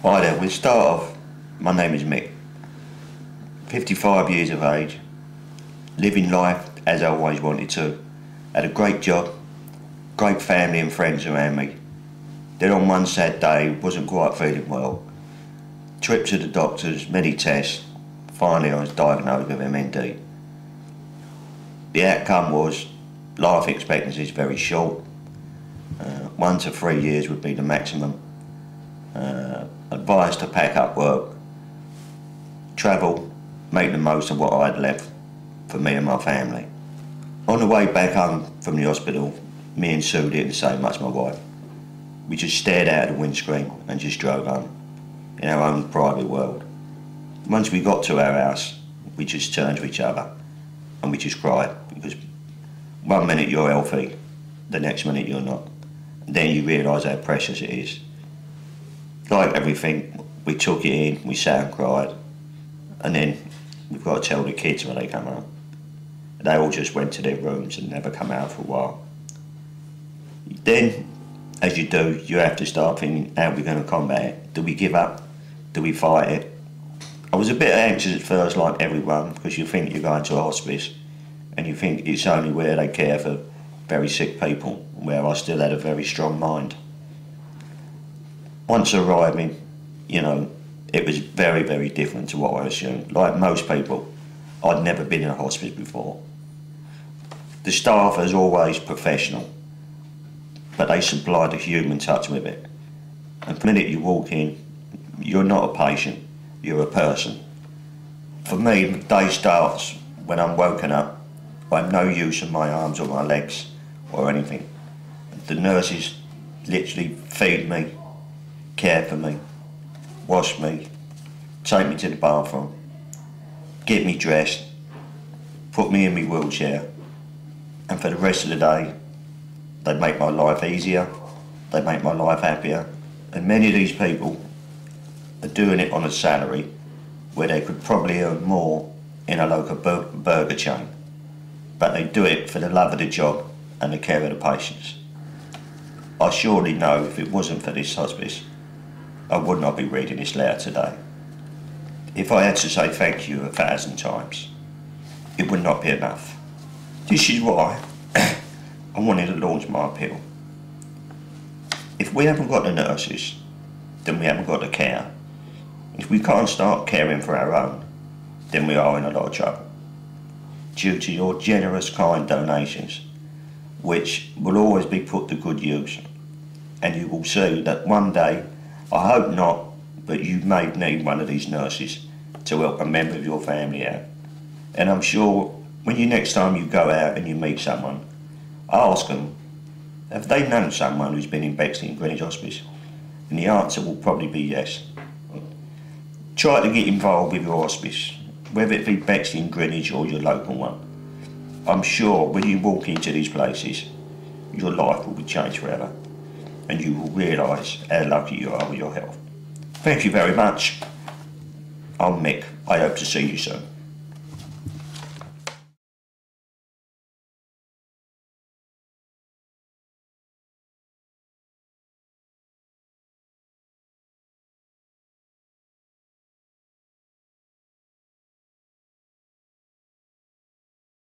Hi there, we'll start off. My name is Mick, 55 years of age, living life as I always wanted to. Had a great job, great family and friends around me. Then on one sad day, wasn't quite feeling well. Trip to the doctors, many tests, finally I was diagnosed with MND. The outcome was life expectancy is very short. 1 to 3 years would be the maximum. Advised to pack up work, travel, make the most of what I'd left for me and my family. On the way back home from the hospital, me and Sue didn't say much, my wife. We just stared out of the windscreen and just drove home, in our own private world. Once we got to our house, we just turned to each other and we just cried, because one minute you're healthy, the next minute you're not. And then you realise how precious it is. Like everything, we took it in, we sat and cried, and then we've got to tell the kids when they come home. They all just went to their rooms and never come out for a while. Then, as you do, you have to start thinking, how are we going to combat it? Do we give up? Do we fight it? I was a bit anxious at first, like everyone, because you think you're going to a hospice, and you think it's only where they care for very sick people, where I still had a very strong mind. Once arriving, it was very, very different to what I assumed. Like most people, I'd never been in a hospice before. The staff is always professional, but they supply the human touch with it. And the minute you walk in, you're not a patient, you're a person. For me, the day starts when I'm woken up. I have no use of my arms or my legs or anything. The nurses literally feed me, care for me, wash me, take me to the bathroom, get me dressed, put me in my wheelchair, and for the rest of the day, they make my life easier, they make my life happier, and many of these people are doing it on a salary where they could probably earn more in a local burger chain, but they do it for the love of the job and the care of the patients. I surely know if it wasn't for this hospice, I would not be reading this letter today. If I had to say thank you 1,000 times, it would not be enough. This is why I wanted to launch my appeal. If we haven't got the nurses, then we haven't got the care. If we can't start caring for our own, then we are in a lot of trouble. Due to your generous, kind donations, which will always be put to good use, and you will see that one day, I hope not, but you may need one of these nurses to help a member of your family out. And I'm sure when next time you go out and you meet someone, ask them, have they known someone who's been in Bexley and Greenwich Hospice? And the answer will probably be yes. Try to get involved with your hospice, whether it be Bexley and Greenwich or your local one. I'm sure when you walk into these places, your life will be changed forever, and you will realise how lucky you are with your health. Thank you very much. I'm Mick. I hope to see you soon.